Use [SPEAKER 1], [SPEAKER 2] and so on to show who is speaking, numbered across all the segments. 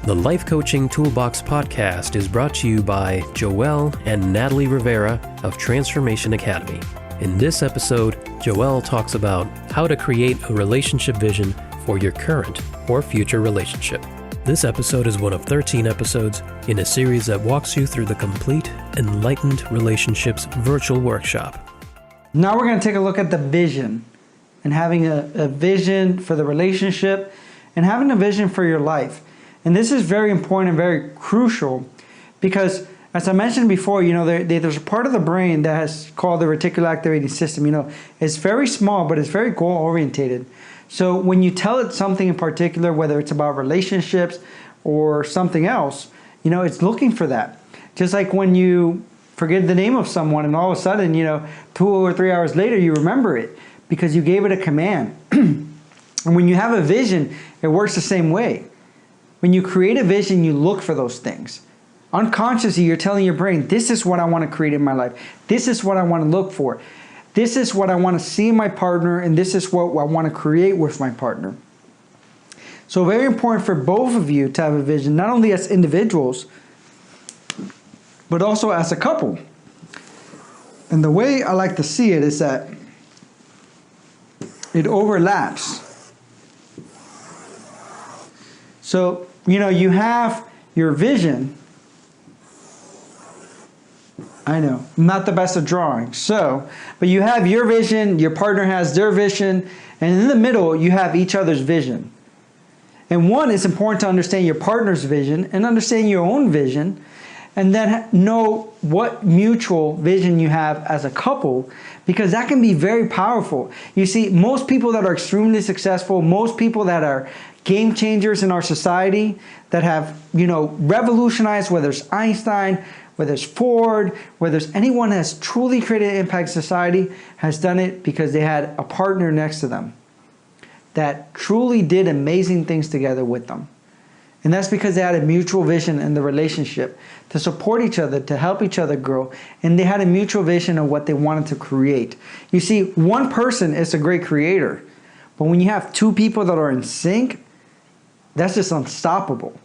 [SPEAKER 1] The Life Coaching Toolbox Podcast is brought to you by Joeel and Natalie Rivera of Transformation Academy. In this episode, Joeel talks about how to create a relationship vision for your current or future relationship. This episode is one of 13 episodes in a series that walks you through the complete Enlightened Relationships virtual workshop.
[SPEAKER 2] Now we're going to take a look at the vision and having a vision for the relationship and having a vision for your life. And this is very important and very crucial because, as I mentioned before, there's a part of the brain that is called the reticular activating system. It's very small, but it's very goal orientated. So when you tell it something in particular, whether it's about relationships or something else, it's looking for that. Just like when you forget the name of someone and all of a sudden, 2 or 3 hours later, you remember it because you gave it a command. And when you have a vision, it works the same way. When you create a vision, you look for those things. Unconsciously, you're telling your brain, this is what I want to create in my life. This is what I want to look for. This is what I want to see in my partner, and this is what I want to create with my partner. So very important for both of you to have a vision, not only as individuals, but also as a couple. And the way I like to see it is that it overlaps. So, you have your vision. I know, I'm not the best at drawing. But you have your vision, your partner has their vision, and in the middle, you have each other's vision. And one, it's important to understand your partner's vision and understand your own vision, and then know what mutual vision you have as a couple, because that can be very powerful. You see, most people that are extremely successful, most people that are game changers in our society that have, revolutionized, whether it's Einstein, whether it's Ford, whether it's anyone that has truly created an impact in society, has done it because they had a partner next to them that truly did amazing things together with them. And that's because they had a mutual vision in the relationship to support each other, to help each other grow. And they had a mutual vision of what they wanted to create. You see, one person is a great creator. But when you have two people that are in sync, that's just unstoppable.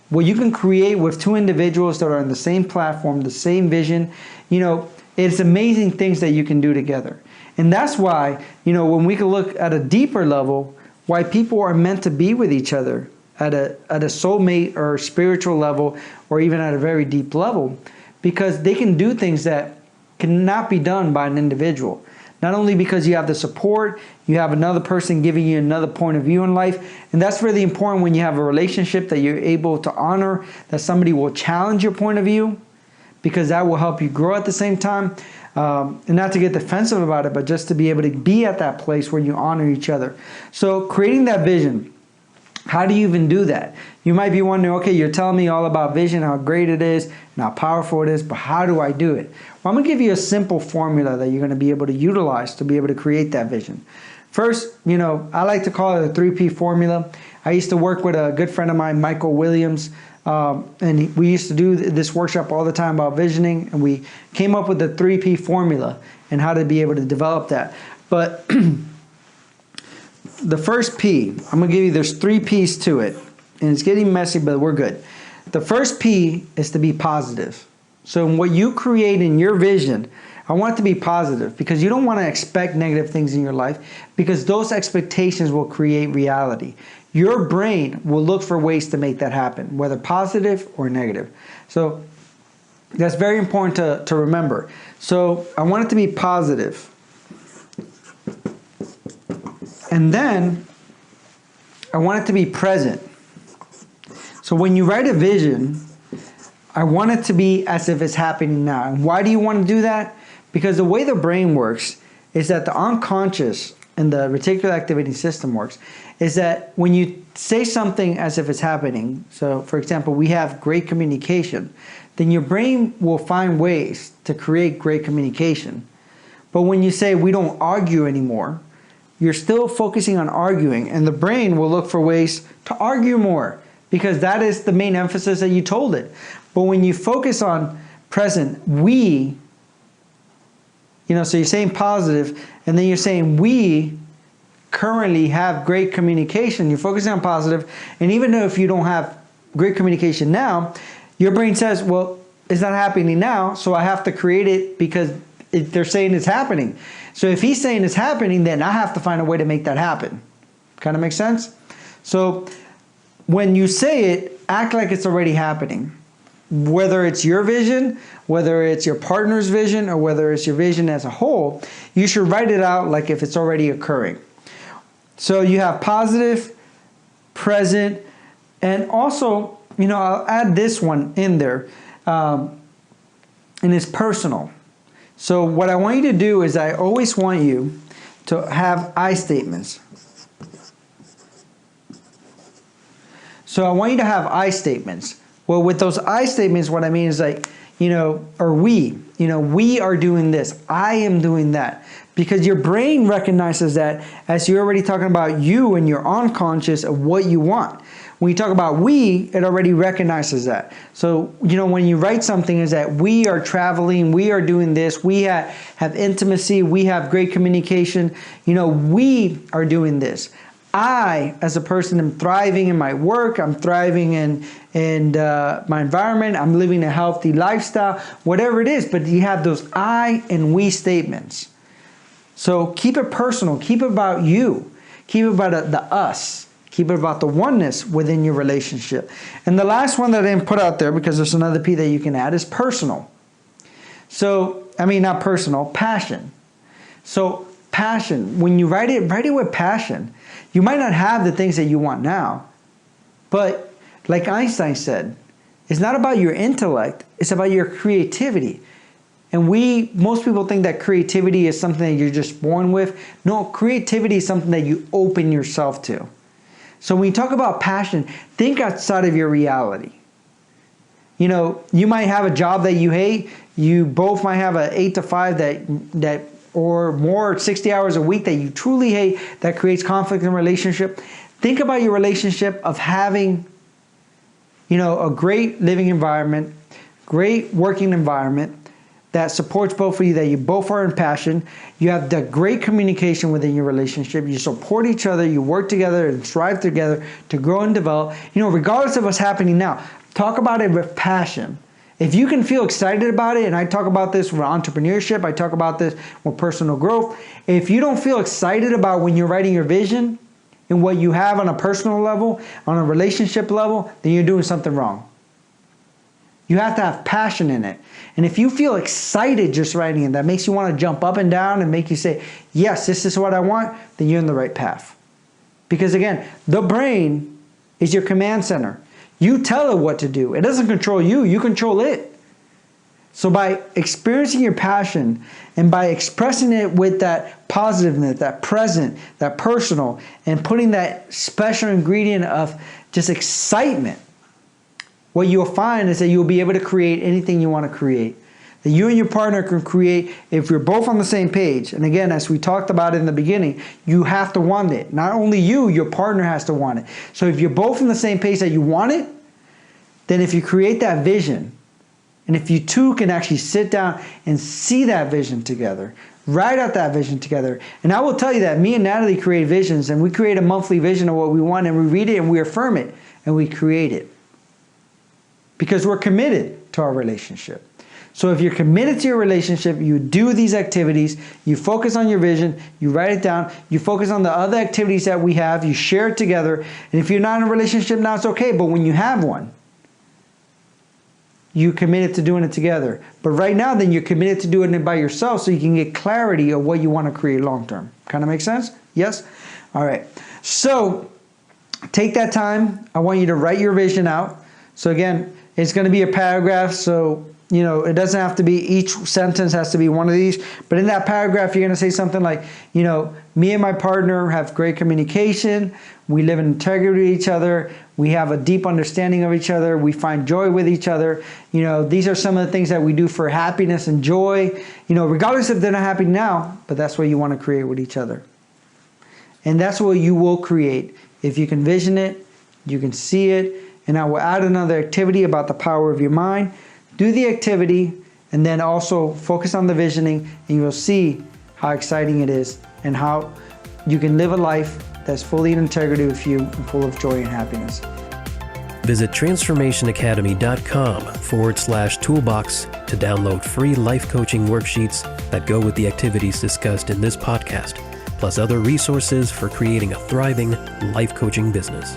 [SPEAKER 2] What you can create with two individuals that are on the same platform, the same vision, it's amazing things that you can do together. And that's why, when we can look at a deeper level, why people are meant to be with each other at a soulmate or spiritual level, or even at a very deep level, because they can do things that cannot be done by an individual. Not only because you have the support, you have another person giving you another point of view in life. And that's really important when you have a relationship, that you're able to honor that somebody will challenge your point of view, because that will help you grow at the same time. And not to get defensive about it, but just to be able to be at that place where you honor each other. So creating that vision, how do you even do that? You might be wondering, okay, you're telling me all about vision, how great it is, and how powerful it is, but how do I do it? Well, I'm going to give you a simple formula that you're going to be able to utilize to be able to create that vision. First, I like to call it a 3P formula. I used to work with a good friend of mine, Michael Williams, and we used to do this workshop all the time about visioning, and we came up with the 3P formula and how to be able to develop that. But the first P, I'm going to give you, there's 3 P's to it, and it's getting messy, but we're good. The first P is to be positive. So what you create in your vision, I want it to be positive, because you don't want to expect negative things in your life, because those expectations will create reality. Your brain will look for ways to make that happen, whether positive or negative. So that's very important to remember. So I want it to be positive. And then I want it to be present. So when you write a vision, I want it to be as if it's happening now. And why do you want to do that? Because the way the brain works is that the unconscious and the reticular activating system works is that when you say something as if it's happening, so for example, we have great communication, then your brain will find ways to create great communication. But when you say we don't argue anymore, you're still focusing on arguing, and the brain will look for ways to argue more, because that is the main emphasis that you told it. But when you focus on present, we, so you're saying positive, and then you're saying we currently have great communication. You're focusing on positive, and even though if you don't have great communication now, your brain says, well, it's not happening now, so I have to create it because they're saying it's happening. So if he's saying it's happening, then I have to find a way to make that happen. Kind of make sense? So when you say it, act like it's already happening. Whether it's your vision, whether it's your partner's vision, or whether it's your vision as a whole, you should write it out like if it's already occurring. So you have positive, present, and also, I'll add this one in there, and it's personal. So what I want you to do is I always want you to have I statements. So I want you to have I statements. Well, with those I statements, what I mean is like, or we are doing this. I am doing that. Because your brain recognizes that as you're already talking about you and your unconscious of what you want. When you talk about we, it already recognizes that. So, when you write something is that we are traveling, we are doing this, we have intimacy, we have great communication, we are doing this. I, as a person, am thriving in my work, I'm thriving in my environment, I'm living a healthy lifestyle, whatever it is, but you have those I and we statements. So keep it personal, keep it about you, keep it about the us, keep it about the oneness within your relationship. And the last one that I didn't put out there, because there's another P that you can add, is personal. So, not personal, passion. So passion, when you write it with passion. You might not have the things that you want now, but like Einstein said, it's not about your intellect, it's about your creativity. And most people think that creativity is something that you're just born with. No, creativity is something that you open yourself to. So when you talk about passion, think outside of your reality. You might have a job that you hate. You both might have an 8 to 5 that or more 60 hours a week that you truly hate, that creates conflict in a relationship. Think about your relationship of having, a great living environment, great working environment that supports both of you, that you both are in passion. You have the great communication within your relationship. You support each other. You work together and strive together to grow and develop. Regardless of what's happening now, talk about it with passion. If you can feel excited about it, and I talk about this with entrepreneurship, I talk about this with personal growth. If you don't feel excited about when you're writing your vision and what you have on a personal level, on a relationship level, then you're doing something wrong. You have to have passion in it. And if you feel excited just writing it, that makes you want to jump up and down and make you say, yes, this is what I want, then you're in the right path. Because again, the brain is your command center. You tell it what to do. It doesn't control you, you control it. So by experiencing your passion and by expressing it with that positiveness, that present, that personal, and putting that special ingredient of just excitement, what you'll find is that you'll be able to create anything you want to create. That you and your partner can create if you're both on the same page. And again, as we talked about in the beginning, you have to want it. Not only you, your partner has to want it. So if you're both on the same page that you want it, then if you create that vision, and if you two can actually sit down and see that vision together, write out that vision together. And I will tell you that me and Natalie create visions, and we create a monthly vision of what we want, and we read it and we affirm it and we create it. Because we're committed to our relationship. So if you're committed to your relationship, you do these activities, you focus on your vision, you write it down, you focus on the other activities that we have, you share it together. And if you're not in a relationship now, it's okay. But when you have one, you committed to doing it together. But right now, then you're committed to doing it by yourself so you can get clarity of what you want to create long term. Kind of make sense? Yes? All right. So take that time. I want you to write your vision out. So again, it's going to be a paragraph. So it doesn't have to be, each sentence has to be one of these. But in that paragraph, you're going to say something like, me and my partner have great communication. We live in integrity with each other. We have a deep understanding of each other. We find joy with each other. These are some of the things that we do for happiness and joy, regardless if they're not happy now, but that's what you want to create with each other. And that's what you will create. If you can vision it, you can see it. And I will add another activity about the power of your mind. Do the activity and then also focus on the visioning, and you'll see how exciting it is and how you can live a life that's fully in integrity with you and full of joy and happiness.
[SPEAKER 1] Visit transformationacademy.com/toolbox to download free life coaching worksheets that go with the activities discussed in this podcast, plus other resources for creating a thriving life coaching business.